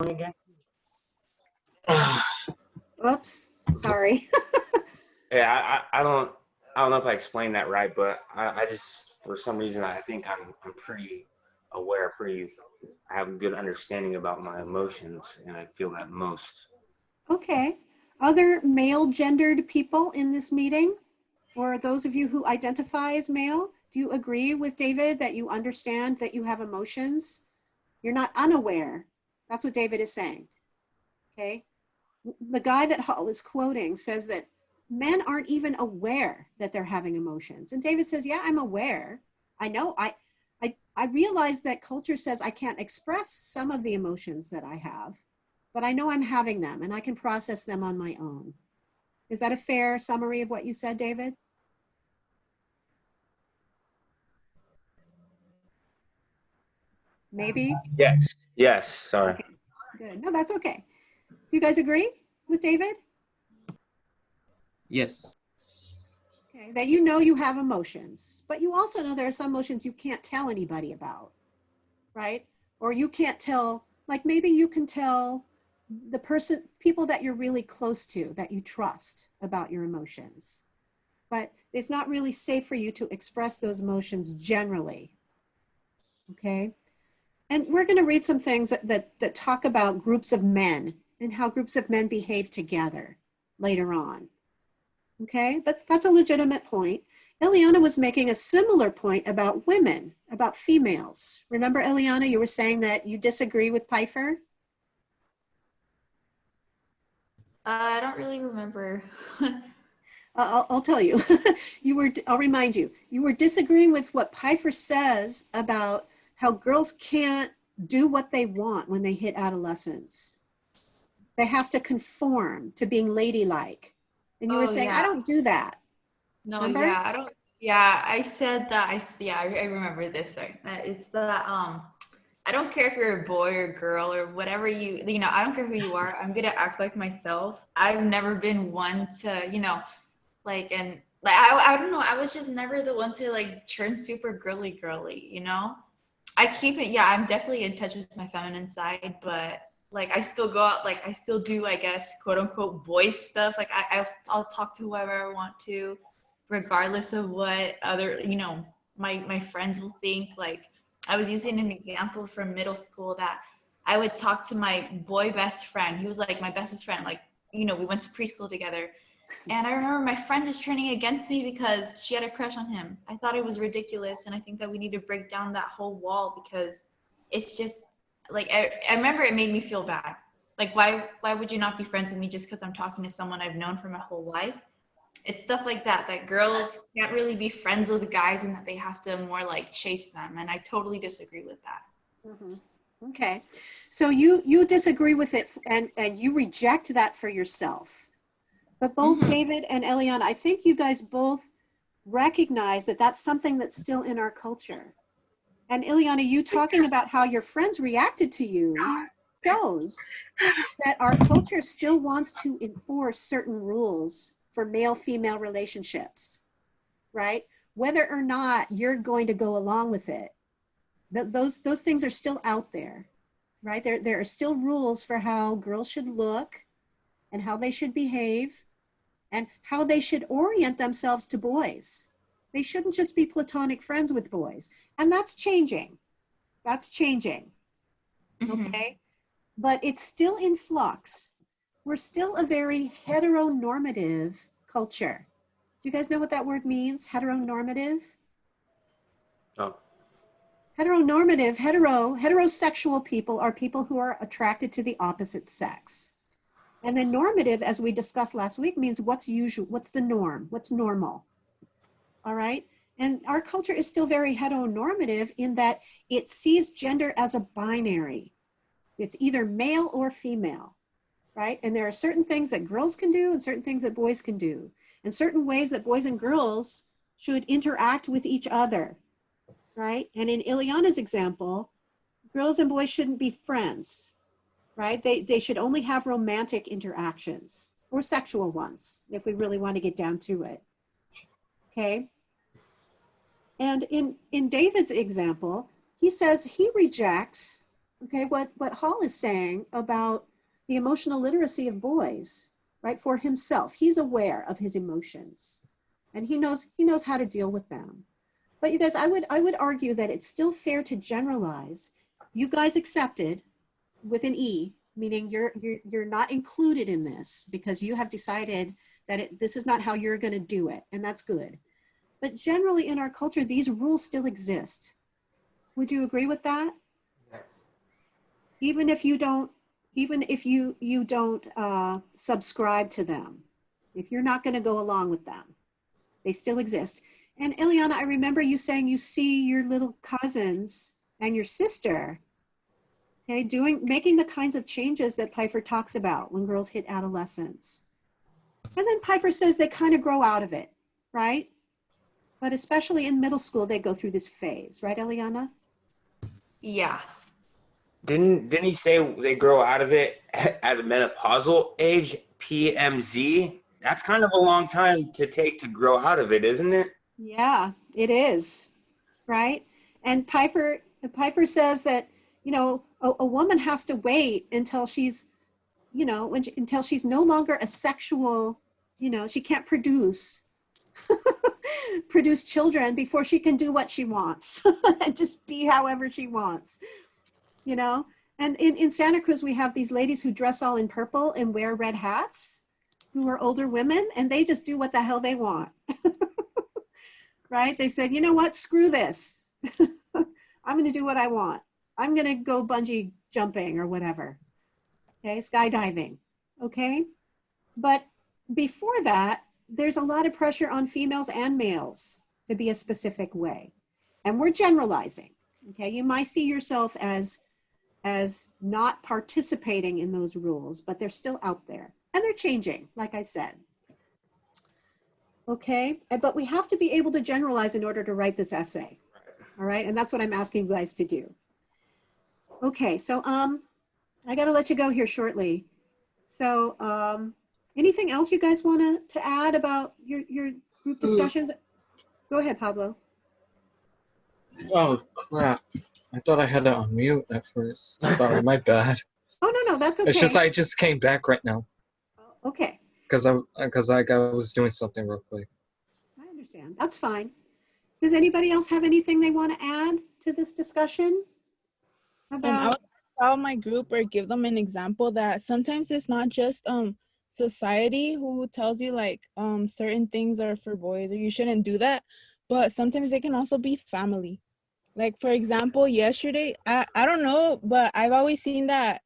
Again? Oops, sorry. Yeah, I don't know if I explained that right, but I just for some reason I think I'm pretty aware, I have a good understanding about my emotions, and I feel that most. Okay. Other male gendered people in this meeting, or those of you who identify as male, do you agree with David that you understand that you have emotions? You're not unaware. That's what David is saying. Okay. The guy that Hall is quoting says that men aren't even aware that they're having emotions. And David says, yeah, I'm aware. I know. I realize that culture says I can't express some of the emotions that I have, but I know I'm having them and I can process them on my own. Is that a fair summary of what you said, David? Maybe? Yes. Yes. Sorry. Okay, good. No, that's okay. Do you guys agree with David? Yes. Okay, that you know you have emotions, but you also know there are some emotions you can't tell anybody about, right? Or you can't tell, like maybe you can tell the people that you're really close to, that you trust about your emotions. But it's not really safe for you to express those emotions generally, okay? And we're gonna read some things that talk about groups of men and how groups of men behave together later on, okay? But that's a legitimate point. Eliana was making a similar point about women, about females. Remember, Eliana, you were saying that you disagree with Pfeiffer? I don't really remember. I'll tell you. I'll remind you, you were disagreeing with what Pfeiffer says about how girls can't do what they want when they hit adolescence. They have to conform to being ladylike. And you were Oh saying, I yeah. don't do that. No, Remember? yeah, I don't. Yeah, I said that. I remember this thing. It's the I don't care if you're a boy or girl or whatever I don't care who you are. I'm gonna act like myself. I've never been one to, and like I don't know. I was just never the one to like turn super girly. I keep it. Yeah, I'm definitely in touch with my feminine side, but like I still go out. Like I still do, I guess, quote unquote, boy stuff. Like I'll talk to whoever I want to, regardless of what other my friends will think. Like I was using an example from middle school that I would talk to my boy best friend. He was like my bestest friend. Like we went to preschool together. And I remember my friend just turning against me because she had a crush on him. I thought it was ridiculous. And I think that we need to break down that whole wall because it's just like, I remember it made me feel bad. Like, why would you not be friends with me just because I'm talking to someone I've known for my whole life? It's stuff like that girls can't really be friends with guys and that they have to more like chase them. And I totally disagree with that. Mm-hmm. Okay. So you disagree with it and you reject that for yourself. But both Mm-hmm. David and Eliana, I think you guys both recognize that that's something that's still in our culture. And Ileana, you talking about how your friends reacted to you shows that our culture still wants to enforce certain rules for male-female relationships, right? Whether or not you're going to go along with it. Those things are still out there, right? There are still rules for how girls should look and how they should behave and how they should orient themselves to boys. They shouldn't just be platonic friends with boys. And that's changing. That's changing. Mm-hmm. Okay. But it's still in flux. We're still a very heteronormative culture. Do you guys know what that word means? Heteronormative? Oh. Heterosexual people are people who are attracted to the opposite sex. And then normative, as we discussed last week, means what's usual, what's the norm, what's normal. All right. And our culture is still very heteronormative in that it sees gender as a binary. It's either male or female, right? And there are certain things that girls can do and certain things that boys can do, and certain ways that boys and girls should interact with each other, right? And in Ileana's example, girls and boys shouldn't be friends, right? They should only have romantic interactions or sexual ones, if we really want to get down to it, okay? And in David's example, he says he rejects okay, what Hall is saying about the emotional literacy of boys, right? For himself, he's aware of his emotions, and he knows how to deal with them. But you guys, I would argue that it's still fair to generalize. You guys accepted with an E, meaning you're not included in this because you have decided that this is not how you're going to do it, and that's good. But generally in our culture, these rules still exist. Would you agree with that? Even if you don't, even if you don't subscribe to them, if you're not going to go along with them, they still exist. And Ileana, I remember you saying you see your little cousins and your sister, okay, making the kinds of changes that Pfeiffer talks about when girls hit adolescence. And then Pfeiffer says they kind of grow out of it, right? But especially in middle school, they go through this phase, right, Eliana? Yeah. Didn't he say they grow out of it at a menopausal age, PMZ? That's kind of a long time to take to grow out of it, isn't it? Yeah, it is, right? And Pfeiffer says that, you know, a woman has to wait until she's, you know, until she's no longer a sexual, you know, she can't produce children before she can do what she wants and just be however she wants, you know? And in Santa Cruz, we have these ladies who dress all in purple and wear red hats, who are older women, and they just do what the hell they want. Right? They said, you know what, screw this. I'm going to do what I want. I'm going to go bungee jumping or whatever. Okay, skydiving. Okay. But before that, there's a lot of pressure on females and males to be a specific way. And we're generalizing. Okay, you might see yourself as not participating in those rules, but they're still out there and they're changing, like I said. Okay, but we have to be able to generalize in order to write this essay. All right, and that's what I'm asking you guys to do. Okay, so I got to let you go here shortly. So anything else you guys want to add about your group discussions? Go ahead, Pablo. Oh crap! I thought I had it on mute at first. Sorry, my bad. Oh, no, that's okay. It's just I just came back right now Okay. because I was doing something real quick. I understand. That's fine. Does anybody else have anything they want to add to this discussion? I About would tell my group or give them an example that sometimes it's not just society who tells you like certain things are for boys or you shouldn't do that, but sometimes they can also be family. Like for example, yesterday, I don't know, but I've always seen that.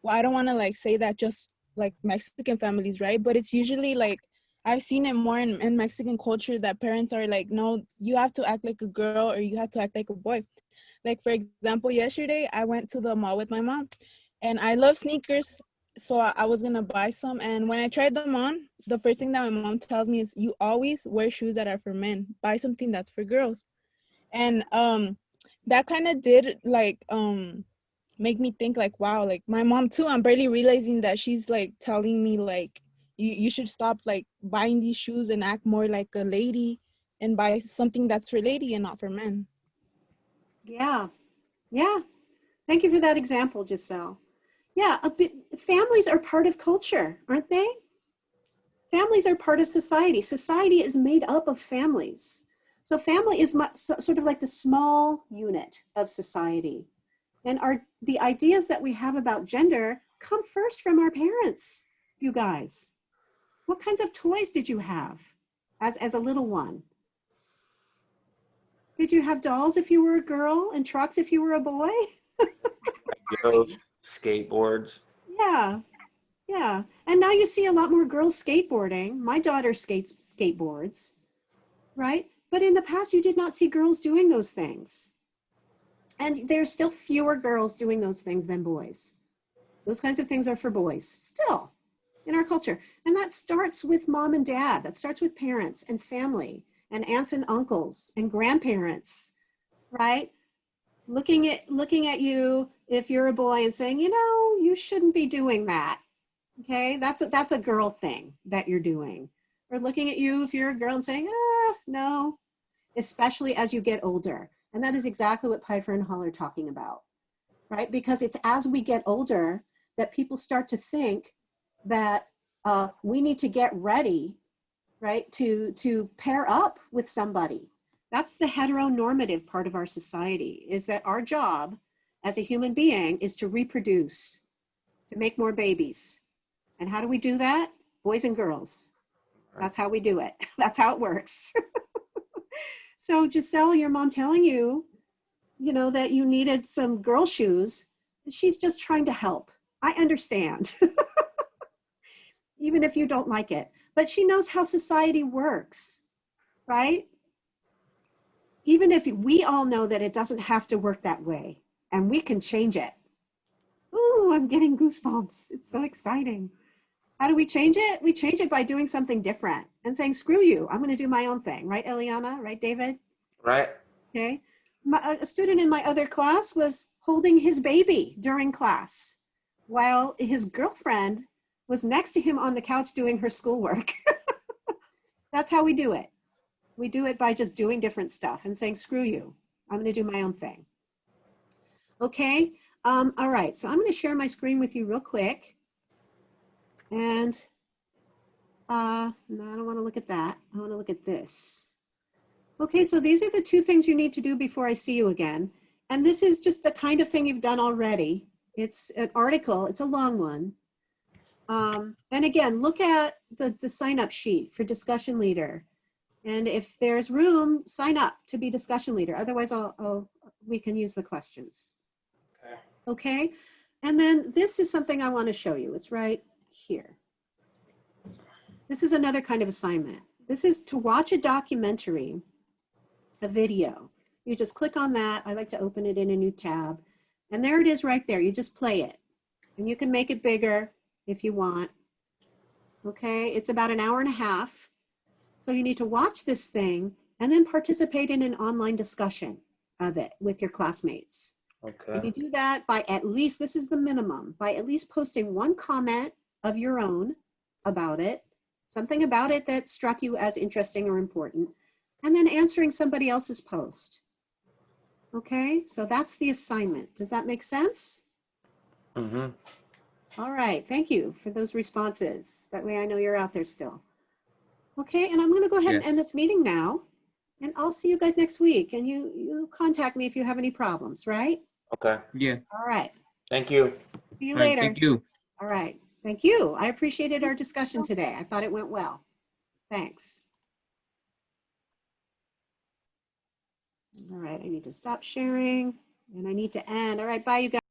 Well, I don't want to like say that just like Mexican families, right? But it's usually like I've seen it more in Mexican culture that parents are like, no, you have to act like a girl or you have to act like a boy. Like for example, yesterday I went to the mall with my mom and I love sneakers. So I was going to buy some. And when I tried them on, the first thing that my mom tells me is you always wear shoes that are for men. Buy something that's for girls. And that kind of did like make me think like, wow, like my mom too, I'm barely realizing that she's like telling me like you should stop like buying these shoes and act more like a lady and buy something that's for lady and not for men. yeah. Thank you for that example, Giselle. Yeah, families are part of culture, aren't they? Families are part of society. Society is made up of families. So family is sort of like the small unit of society. And the ideas that we have about gender come first from our parents, you guys. What kinds of toys did you have as a little one? Did you have dolls if you were a girl and trucks if you were a boy? Legos, skateboards. Yeah. And now you see a lot more girls skateboarding. My daughter skateboards, right? But in the past, you did not see girls doing those things. And there's still fewer girls doing those things than boys. Those kinds of things are for boys still in our culture. And that starts with mom and dad. That starts with parents and family and aunts and uncles and grandparents, right? Looking at you if you're a boy and saying, you know, you shouldn't be doing that. Okay, that's a girl thing that you're doing. Or looking at you if you're a girl and saying, no, especially as you get older. And that is exactly what Pfeiffer and Hall are talking about, right? Because it's as we get older that people start to think that we need to get ready, right, to pair up with somebody. That's the heteronormative part of our society, is that our job as a human being is to reproduce, to make more babies. And how do we do that? Boys and girls. That's how we do it. That's how it works. So Giselle, your mom telling you, you know, that you needed some girl shoes, she's just trying to help. I understand, even if you don't like it. But she knows how society works, right? Even if we all know that it doesn't have to work that way, and we can change it. Ooh, I'm getting goosebumps. It's so exciting. How do we change it? We change it by doing something different and saying, screw you, I'm going to do my own thing. Right, Eliana? Right, David? Right? Okay. A student in my other class was holding his baby during class while his girlfriend was next to him on the couch doing her schoolwork. That's how we do it. We do it by just doing different stuff and saying, screw you, I'm going to do my own thing. Okay. All right. So I'm going to share my screen with you real quick. And no, I don't want to look at that. I want to look at this. Okay, so these are the two things you need to do before I see you again. And this is just the kind of thing you've done already. It's an article, it's a long one. And again, look at the sign-up sheet for discussion leader. And if there's room, sign up to be discussion leader. Otherwise, we can use the questions. Okay, and then this is something I want to show you. It's right here. This is another kind of assignment. This is to watch a documentary, a video. You just click on that. I like to open it in a new tab. And there it is right there. You just play it. And you can make it bigger if you want. Okay, it's about an hour and a half. So you need to watch this thing and then participate in an online discussion of it with your classmates. Okay. And you do that by at least, this is the minimum, by at least posting one comment of your own about it, something about it that struck you as interesting or important, and then answering somebody else's post. Okay, so that's the assignment. Does that make sense? Mm-hmm. All right, thank you for those responses. That way I know you're out there still. Okay, and I'm gonna go ahead and end this meeting now, and I'll see you guys next week, and you contact me if you have any problems, right? Okay. Yeah. All right, Thank you. see you All right, later. thank you. All right, thank you. I appreciated our discussion today. I thought it went well. Thanks. All right, I need to stop sharing and I need to end. All right, bye you guys.